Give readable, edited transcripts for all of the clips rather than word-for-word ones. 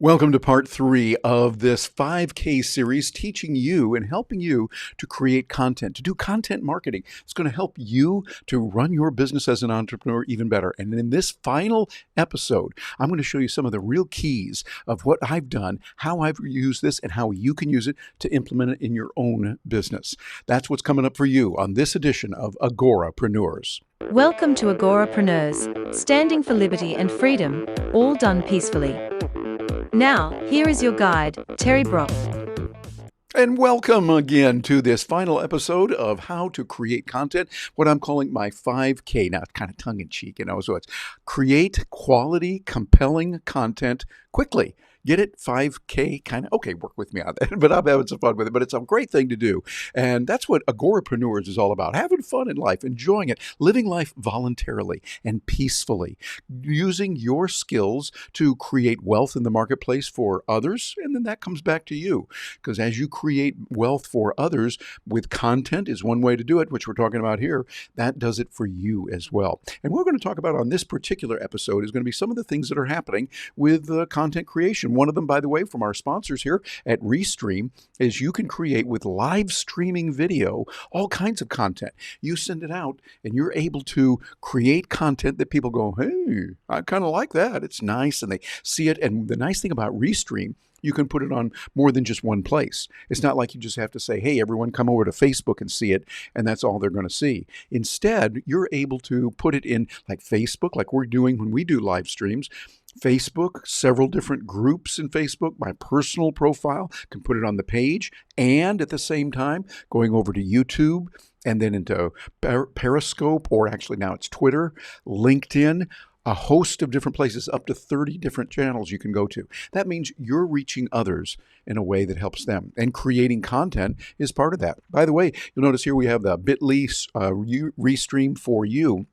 Welcome to part 3 of this 5K series, teaching you and helping you to create content, to do content marketing. It's going to help you to run your business as an entrepreneur even better. And in this final episode, I'm going to show you some of the real keys of what I've done, how I've used this, and how you can use it to implement it in your own business. That's what's coming up for you on this edition of Agorapreneurs. Welcome to Agorapreneurs, standing for liberty and freedom, all done peacefully. Now, here is your guide, Terry Brock. And welcome again to this final episode of how to create content, what I'm calling my 5K. Now, it's kind of tongue-in-cheek, so it's create quality, compelling content quickly. Get it? 5K, kind of, okay, work with me on that, but I'm having some fun with it, but it's a great thing to do. And that's what Agorapreneurs is all about, having fun in life, enjoying it, living life voluntarily and peacefully, using your skills to create wealth in the marketplace for others, and then that comes back to you. Because as you create wealth for others with content is one way to do it, which we're talking about here, that does it for you as well. And what we're going to talk about on this particular episode is going to be some of the things that are happening with content creation. One of them, by the way, from our sponsors here at Restream, is you can create with live streaming video all kinds of content. You send it out and you're able to create content that people go, hey, I kind of like that. It's nice. And they see it. And the nice thing about Restream, you can put it on more than just one place. It's not like you just have to say, hey, everyone come over to Facebook and see it, and that's all they're going to see. Instead, you're able to put it in like Facebook, like we're doing when we do live streams. Facebook, several different groups in Facebook, my personal profile, can put it on the page, and at the same time, going over to YouTube, and then into Periscope, or actually now it's Twitter, LinkedIn, a host of different places, up to 30 different channels you can go to. That means you're reaching others in a way that helps them. And creating content is part of that. By the way, you'll notice here we have the bit.ly Restream for you.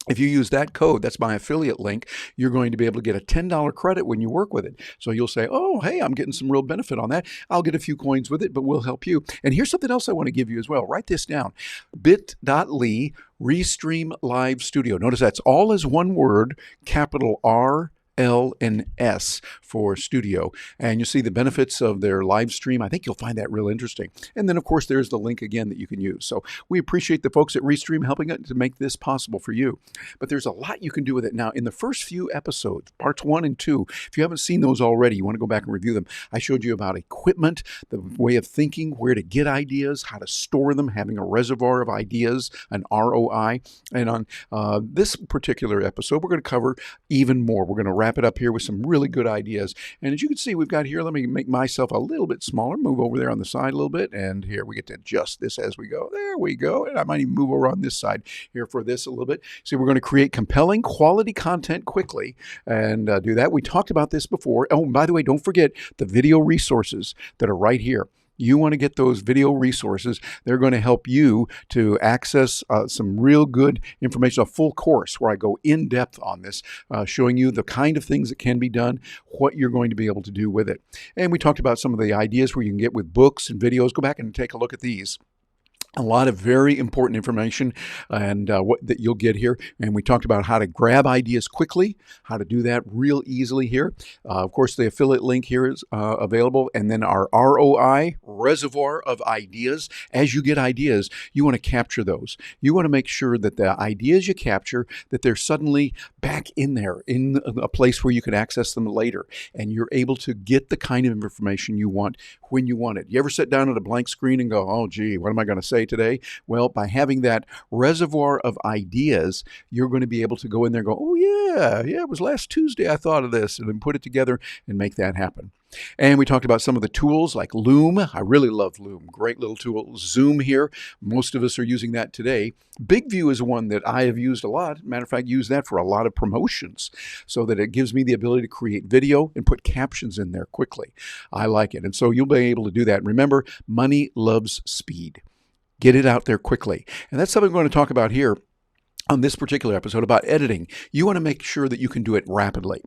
If you use that code, that's my affiliate link, you're going to be able to get a $10 credit when you work with it. So you'll say, oh, hey, I'm getting some real benefit on that. I'll get a few coins with it, but we'll help you. And here's something else I want to give you as well. Write this down. bit.ly Restream Live Studio. Notice that's all as one word, capital R, L, and S for studio. And you'll see the benefits of their live stream. I think you'll find that real interesting. And then, of course, there's the link again that you can use. So we appreciate the folks at Restream helping to make this possible for you. But there's a lot you can do with it. Now, in the first few episodes, parts 1 and 2, if you haven't seen those already, you want to go back and review them. I showed you about equipment, the way of thinking, where to get ideas, how to store them, having a reservoir of ideas, an ROI. And on this particular episode, we're going to cover even more. We're going to wrap it up here with some really good ideas. And as you can see, we've got here, let me make myself a little bit smaller, move over there on the side a little bit, and here we get to adjust this as we go. There we go. And I might even move over on this side here for this a little bit. So we're going to create compelling quality content quickly and do that. We talked about this before. Oh, and by the way, don't forget the video resources that are right here. You want to get those video resources. They're going to help you to access some real good information, a full course where I go in depth on this, showing you the kind of things that can be done, what you're going to be able to do with it. And we talked about some of the ideas where you can get with books and videos. Go back and take a look at these. A lot of very important information and what that you'll get here. And we talked about how to grab ideas quickly, how to do that real easily here. Of course, the affiliate link here is available. And then our ROI, reservoir of ideas. As you get ideas, you want to capture those. You want to make sure that the ideas you capture, that they're suddenly back in there, in a place where you can access them later. And you're able to get the kind of information you want when you want it. You ever sit down at a blank screen and go, oh, gee, what am I going to say today? Well, by having that reservoir of ideas, you're going to be able to go in there and go, oh, yeah, it was last Tuesday I thought of this, and then put it together and make that happen. And we talked about some of the tools like Loom. I really love Loom. Great little tool. Zoom here. Most of us are using that today. Big View is one that I have used a lot. Matter of fact, use that for a lot of promotions so that it gives me the ability to create video and put captions in there quickly. I like it. And so you'll be able to do that. Remember, money loves speed. Get it out there quickly. And that's something we're going to talk about here on this particular episode about editing. You want to make sure that you can do it rapidly.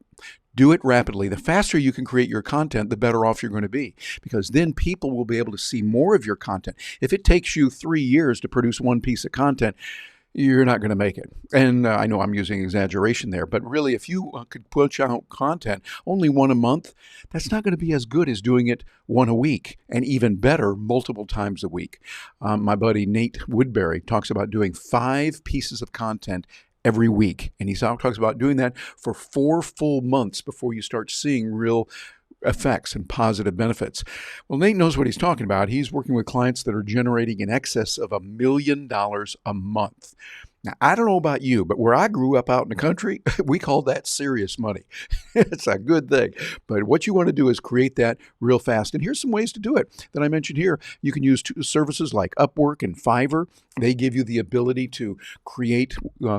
Do it rapidly. The faster you can create your content, the better off you're going to be, because then people will be able to see more of your content. If it takes you 3 years to produce one piece of content, you're not going to make it. And I know I'm using exaggeration there, but really, if you could push out content only one a month, that's not going to be as good as doing it one a week, and even better, multiple times a week. My buddy Nate Woodbury talks about doing 5 pieces of content every week. And he talks about doing that for 4 full months before you start seeing real effects and positive benefits. Well, Nate knows what he's talking about. He's working with clients that are generating in excess of $1 million a month. Now, I don't know about you, but where I grew up out in the country, we called that serious money. It's a good thing. But what you want to do is create that real fast. And here's some ways to do it that I mentioned here. You can use services like Upwork and Fiverr. They give you the ability to create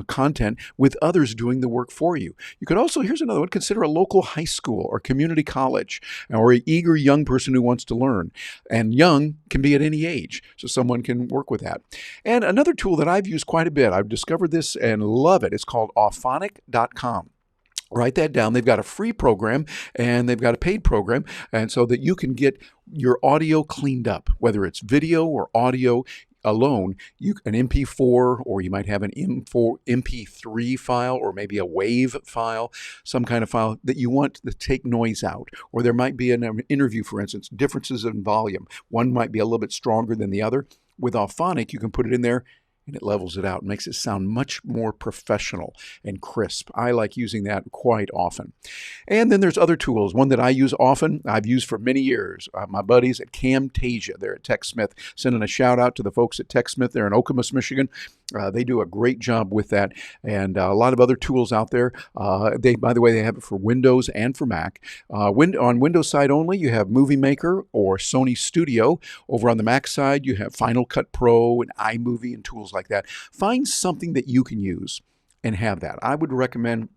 content with others doing the work for you. You could also, here's another one, consider a local high school or community college or an eager young person who wants to learn. And young can be at any age, so someone can work with that. And another tool that I've used quite a bit, I've discovered this and love it. It's called auphonic.com. Write that down. They've got a free program and they've got a paid program, and so that you can get your audio cleaned up, whether it's video or audio alone, an MP4, or you might have an MP3 file, or maybe a WAV file, some kind of file that you want to take noise out. Or there might be an interview, for instance, differences in volume. One might be a little bit stronger than the other. With Auphonic, you can put it in there and it levels it out and makes it sound much more professional and crisp. I like using that quite often. And then there's other tools. One that I use often, I've used for many years. My buddies at Camtasia, they're at TechSmith, sending a shout out to the folks at TechSmith. They're in Okemos, Michigan. They do a great job with that, and a lot of other tools out there. By the way, they have it for Windows and for Mac. On Windows side only, you have Movie Maker or Sony Studio. Over on the Mac side, you have Final Cut Pro and iMovie and tools like that. Find something that you can use and have that. I would recommend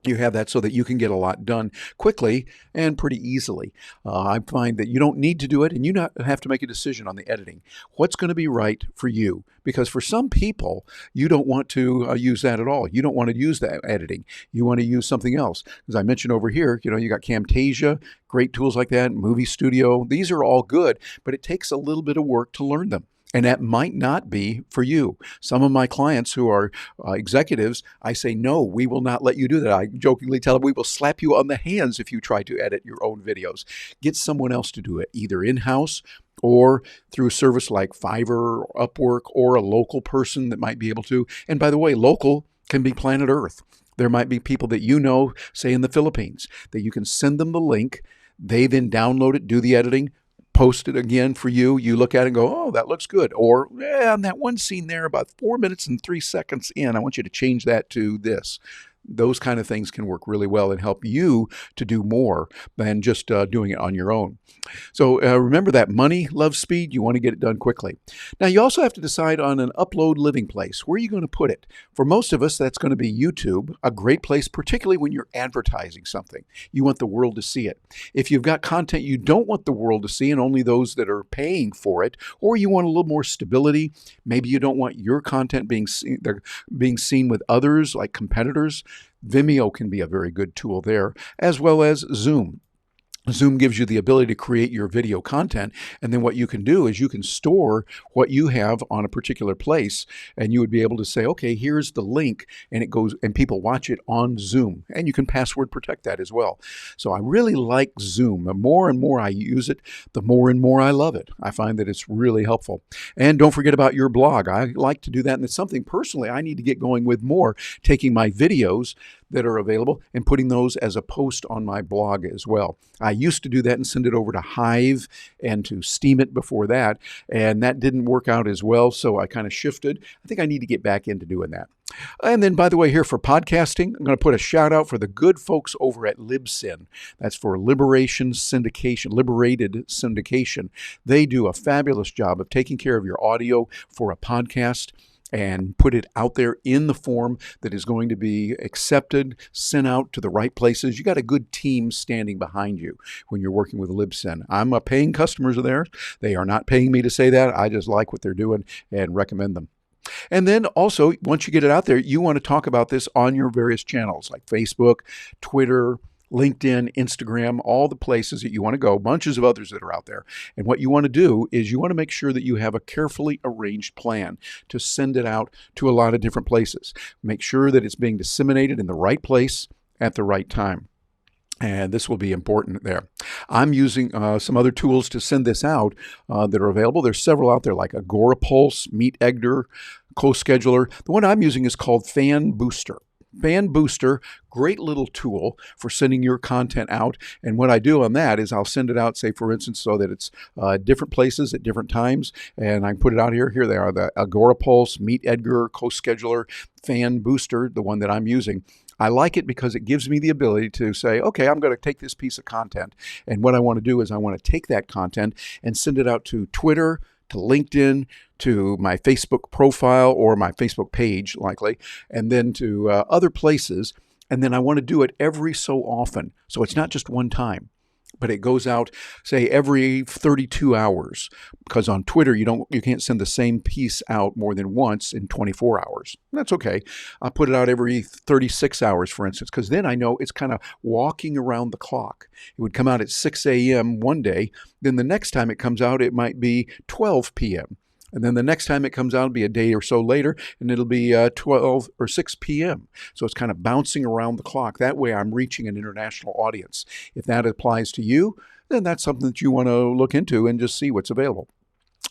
you have that so that you can get a lot done quickly and pretty easily. I find that you don't need to do it, and you not have to make a decision on the editing. What's going to be right for you? Because for some people, you don't want to use that at all. You don't want to use that editing. You want to use something else. As I mentioned over here, you got Camtasia, great tools like that, Movie Studio. These are all good, but it takes a little bit of work to learn them. And that might not be for you. Some of my clients who are executives, I say, no, we will not let you do that. I jokingly tell them, we will slap you on the hands if you try to edit your own videos. Get someone else to do it, either in-house or through a service like Fiverr or Upwork, or a local person that might be able to. And by the way, local can be planet Earth. There might be people that say in the Philippines, that you can send them the link. They then download it, do the editing, post it again for you. You look at it and go, oh, that looks good. Or, on that one scene there, about 4 minutes and 3 seconds in, I want you to change that to this. Those kind of things can work really well and help you to do more than just doing it on your own. So remember that money loves speed. You want to get it done quickly. Now, you also have to decide on an upload living place. Where are you going to put it? For most of us, that's going to be YouTube, a great place, particularly when you're advertising something. You want the world to see it. If you've got content you don't want the world to see, and only those that are paying for it, or you want a little more stability, maybe you don't want your content being seen with others like competitors, Vimeo can be a very good tool there, as well as Zoom. Zoom gives you the ability to create your video content, and then what you can do is you can store what you have on a particular place, and you would be able to say, okay, here's the link, and it goes, and people watch it on Zoom, and you can password protect that as well. So I really like Zoom. The more and more I use it, the more and more I love it. I find that it's really helpful. And don't forget about your blog. I like to do that, and it's something personally I need to get going with more, taking my videos that are available and putting those as a post on my blog as well. I used to do that and send it over to Hive and to Steam It before that, and that didn't work out as well, so I kind of shifted. I think I need to get back into doing that. And then, by the way, here for podcasting, I'm going to put a shout out for the good folks over at Libsyn. That's for Liberated Syndication. They do a fabulous job of taking care of your audio for a podcast and put it out there in the form that is going to be accepted, sent out to the right places. You got a good team standing behind you when you're working with Libsyn. I'm a paying customer of theirs. They are not paying me to say that. I just like what they're doing and recommend them. And then also, once you get it out there, you want to talk about this on your various channels like Facebook, Twitter, LinkedIn, Instagram, all the places that you want to go, bunches of others that are out there. And what you want to do is you want to make sure that you have a carefully arranged plan to send it out to a lot of different places. Make sure that it's being disseminated in the right place at the right time. And this will be important there. I'm using some other tools to send this out that are available. There's several out there like Agorapreneurs, Meet Egder, CoScheduler. The one I'm using is called Fan Booster. Fan Booster, great little tool for sending your content out. And what I do on that is I'll send it out, say, for instance, so that it's different places at different times. And I put it out here. Here they are, the Agorapreneurs, Meet Egder, CoScheduler, Fan Booster, the one that I'm using. I like it because it gives me the ability to say, okay, I'm going to take this piece of content. And what I want to do is I want to take that content and send it out to Twitter, to LinkedIn, to my Facebook profile or my Facebook page, likely, and then to other places. And then I want to do it every so often. So it's not just one time, but it goes out, say, every 32 hours. Because on Twitter, you can't send the same piece out more than once in 24 hours. That's okay. I put it out every 36 hours, for instance, because then I know it's kind of walking around the clock. It would come out at 6 a.m. one day. Then the next time it comes out, it might be 12 p.m. And then the next time it comes out, it'll be a day or so later, and it'll be 12 or 6 p.m. So it's kind of bouncing around the clock. That way I'm reaching an international audience. If that applies to you, then that's something that you want to look into and just see what's available.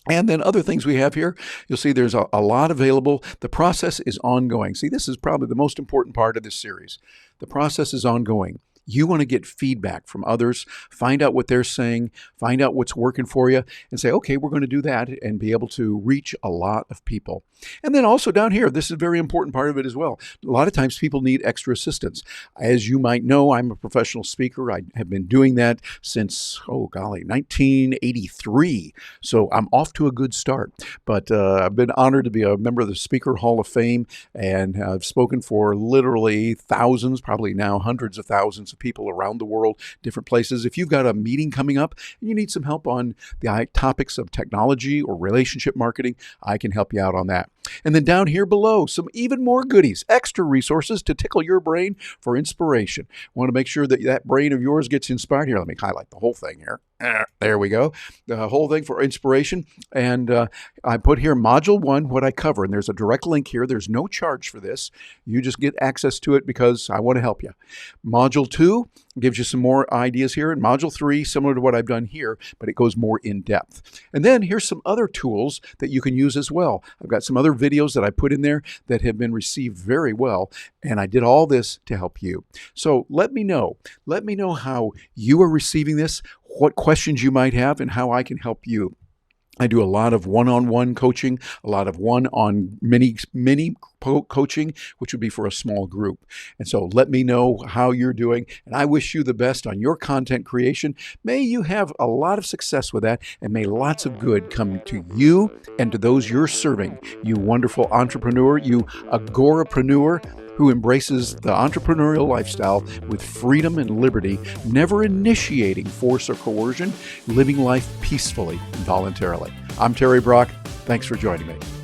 And then other things we have here, you'll see there's a lot available. The process is ongoing. See, this is probably the most important part of this series. The process is ongoing. You want to get feedback from others, find out what they're saying, find out what's working for you, and say, okay, we're going to do that and be able to reach a lot of people. And then also down here, this is a very important part of it as well. A lot of times people need extra assistance. As you might know, I'm a professional speaker. I have been doing that since, 1983. So I'm off to a good start. But I've been honored to be a member of the Speaker Hall of Fame, and I've spoken for literally thousands, probably now hundreds of thousands of people around the world, different places. If you've got a meeting coming up and you need some help on the topics of technology or relationship marketing, I can help you out on that. And then down here below, some even more goodies, extra resources to tickle your brain for inspiration. Want to make sure that that brain of yours gets inspired. Here, let me highlight the whole thing here. There we go. The whole thing for inspiration. And I put here Module 1, what I cover. And there's a direct link here. There's no charge for this. You just get access to it because I want to help you. Module 2 gives you some more ideas here. And Module 3, similar to what I've done here, but it goes more in depth. And then here's some other tools that you can use as well. I've got some other videos that I put in there that have been received very well. And I did all this to help you. So let me know. Let me know how you are receiving this, what questions you might have, and how I can help you. I do a lot of one-on-one coaching, a lot of one-on-many coaching, which would be for a small group. And so let me know how you're doing, and I wish you the best on your content creation. May you have a lot of success with that, and may lots of good come to you and to those you're serving. You wonderful entrepreneur, you agorapreneur, who embraces the entrepreneurial lifestyle with freedom and liberty, never initiating force or coercion, living life peacefully and voluntarily. I'm Terry Brock. Thanks for joining me.